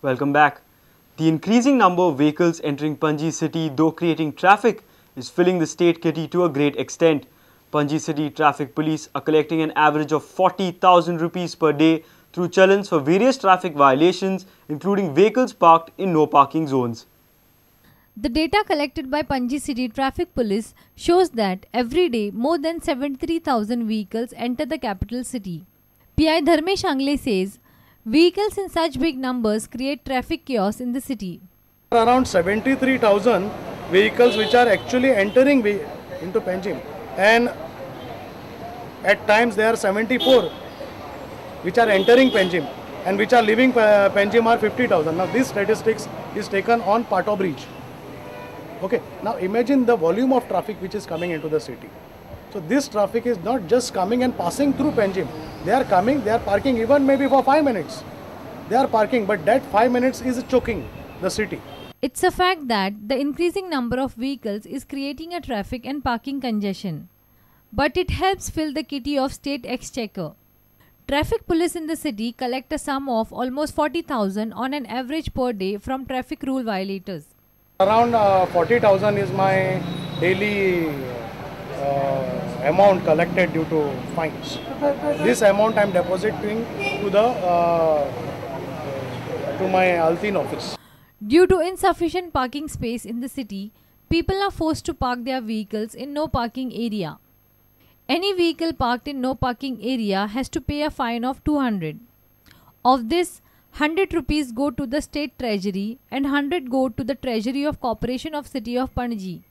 Welcome back. The increasing number of vehicles entering Panji city, though creating traffic, is filling the state kitty to a great extent. Panji city traffic police are collecting an average of 40,000 rupees per day through challans for various traffic violations, including vehicles parked in no parking zones. The data collected by Panji City Traffic Police shows that every day more than 73,000 vehicles enter the capital city. PI Dharmesh Angle says, vehicles in such big numbers create traffic chaos in the city. Around 73,000 vehicles which are actually entering into Panjim, and at times there are 74 which are entering Panjim, and which are leaving Panjim are 50,000. Now this statistics is taken on Pato Bridge. Okay, now imagine the volume of traffic which is coming into the city. So this traffic is not just coming and passing through Panjim. They are coming, they are parking even maybe for 5 minutes. They are parking, but that 5 minutes is choking the city. It's a fact that the increasing number of vehicles is creating a traffic and parking congestion. But it helps fill the kitty of state exchequer. Traffic police in the city collect a sum of almost 40,000 on an average per day from traffic rule violators. Around 40,000 is my daily amount collected due to fines. This amount I am depositing to my Altin office. Due to insufficient parking space in the city, people are forced to park their vehicles in no parking area. Any vehicle parked in no parking area has to pay a fine of 200. Of this, 100 rupees go to the state treasury and 100 go to the treasury of Corporation of City of Panji.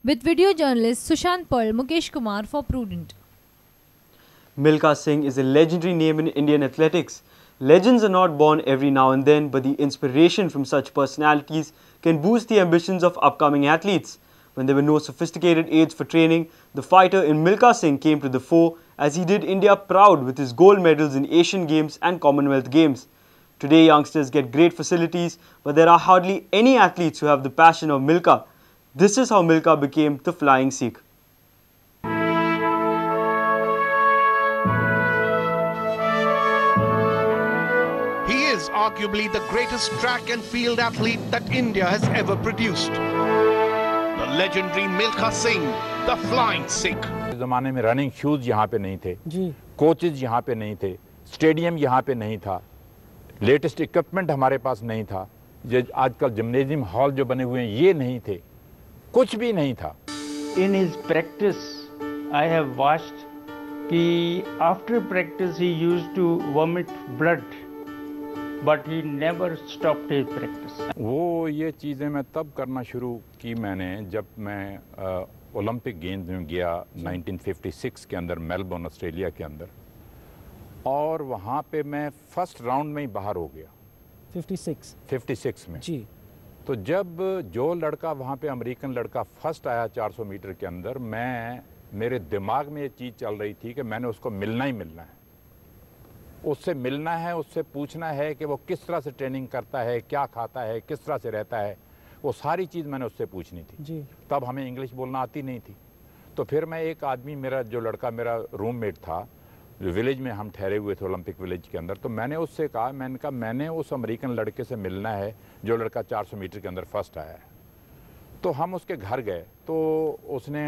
With video journalist Sushant Pearl, Mukesh Kumar for Prudent. Milkha Singh is a legendary name in Indian athletics. Legends are not born every now and then, but the inspiration from such personalities can boost the ambitions of upcoming athletes. When there were no sophisticated aids for training, the fighter in Milkha Singh came to the fore as he did India proud with his gold medals in Asian Games and Commonwealth Games. Today, youngsters get great facilities, but there are hardly any athletes who have the passion of Milkha. This is how Milkha became the Flying Sikh. He is arguably the greatest track and field athlete that India has ever produced. The legendary Milkha Singh, the Flying Sikh. इस ज़माने में running shoes यहाँ पे नहीं थे, coaches यहाँ पे नहीं थे, स्टेडियम यहाँ पे नहीं था, लेटेस्ट इक्विपमेंट हमारे पास नहीं था, जो आजकल जिम्नेजियम हॉल जो बने हुए हैं ये नहीं थे, कुछ भी नहीं था. In his practice, I have watched कि after practice he used to vomit blood, but he never stopped his practice. वो ये चीज़ें मैं तब करना शुरू की मैंने जब मैं ओलंपिक गेम्स में गया 1956 के अंदर मेलबोर्न ऑस्ट्रेलिया के अंदर, और वहाँ पे मैं फर्स्ट राउंड में ही बाहर हो गया 56 में जी. तो जब जो लड़का वहाँ पे अमेरिकन लड़का फर्स्ट आया 400 मीटर के अंदर, मेरे दिमाग में ये चीज़ चल रही थी कि मैंने उसको मिलना ही मिलना है, उससे मिलना है, उससे पूछना है कि वो किस तरह से ट्रेनिंग करता है, क्या खाता है, किस तरह से रहता है, वो सारी चीज़ मैंने उससे पूछनी थी जी. तब हमें इंग्लिश बोलना आती नहीं थी. तो फिर मैं एक आदमी, मेरा जो लड़का मेरा रूममेट था, जो विलेज में हम ठहरे हुए थे ओलंपिक विलेज के अंदर, तो मैंने उससे कहा, मैंने उस अमेरिकन लड़के से मिलना है जो लड़का 400 मीटर के अंदर फर्स्ट आया है. तो हम उसके घर गए तो उसने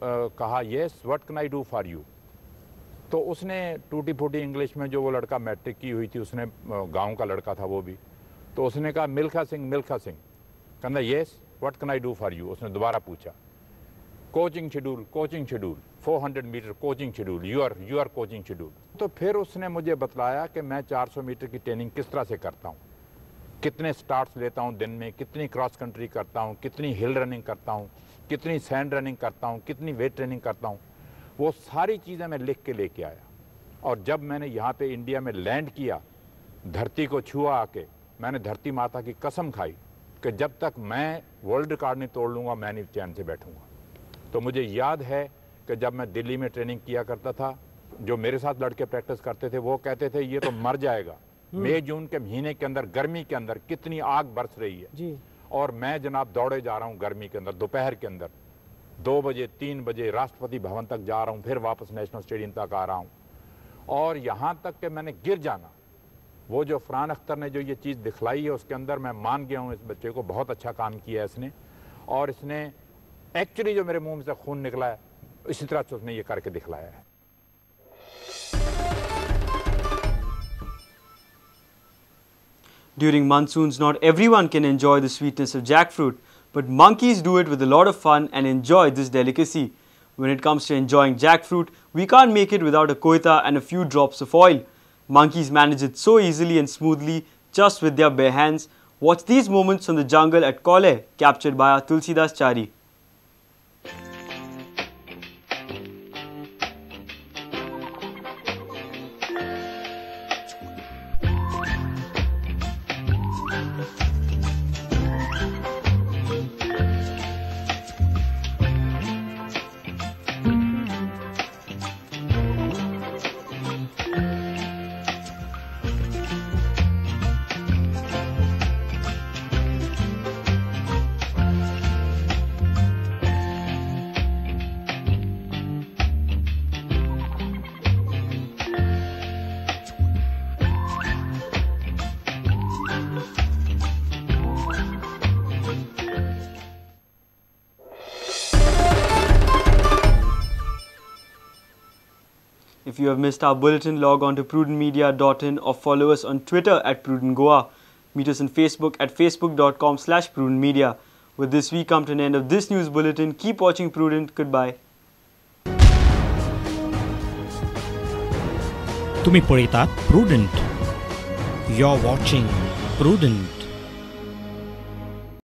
कहा, yes what can I do for you. तो उसने टूटी फूटी इंग्लिश में, जो वो लड़का मैट्रिक की हुई थी, उसने गांव का लड़का था वो भी, तो उसने कहा मिल्खा सिंह. कहना yes what can I do for you. उसने दोबारा पूछा, coaching schedule 400 metre coaching schedule, you are coaching schedule. तो फिर उसने मुझे बतलाया कि मैं 400 मीटर की ट्रेनिंग किस तरह से करता हूँ, कितने स्टार्ट्स लेता हूँ दिन में, कितनी क्रॉस कंट्री करता हूँ, कितनी हिल रनिंग करता हूँ, कितनी सैंड रनिंग करता हूँ, कितनी वेट ट्रेनिंग करता हूँ. वो सारी चीज़ें मैं लिख के लेके आया. और जब मैंने यहाँ पे इंडिया में लैंड किया, धरती को छुआ आके, मैंने धरती माता की कसम खाई कि जब तक मैं वर्ल्ड रिकॉर्ड नहीं तोड़ लूँगा मैं नहीं चैन से बैठूँगा. तो मुझे याद है कि जब मैं दिल्ली में ट्रेनिंग किया करता था, जो मेरे साथ लड़के प्रैक्टिस करते थे वो कहते थे ये तो मर जाएगा. मई जून के महीने के अंदर, गर्मी के अंदर कितनी आग बरस रही है जी. और मैं जनाब दौड़े जा रहा हूँ गर्मी के अंदर, दोपहर के अंदर 2 बजे 3 बजे राष्ट्रपति भवन तक जा रहा हूँ, फिर वापस नेशनल स्टेडियम तक आ रहा हूँ, और यहाँ तक कि मैंने गिर जाना वो जो फरहान अख्तर ने जो ये चीज़ दिखलाई है उसके अंदर मैं मान गया हूँ इस बच्चे को, बहुत अच्छा काम किया है इसने, और इसने एक्चुअली जो मेरे मुंह से खून निकला है इसी तरह से उसने ये करके दिखलाया है। During monsoons, not everyone can enjoy the sweetness of jackfruit, but monkeys do it with a lot of fun and enjoy this delicacy. When it comes to enjoying jackfruit, we can't make it without a koita and a few drops of oil. Monkeys manage it so easily and smoothly just with their bare hands. Watch these moments from the jungle at Koleh, captured by our Tulsidas Chari. If you have missed our bulletin, log on to prudentmedia.in or follow us on Twitter at PrudentGoa. Meet us on Facebook at facebook.com/prudentmedia. With this, we come to an end of this news bulletin. Keep watching Prudent. Goodbye. तुम्ही पळयतात prudent. You're watching Prudent.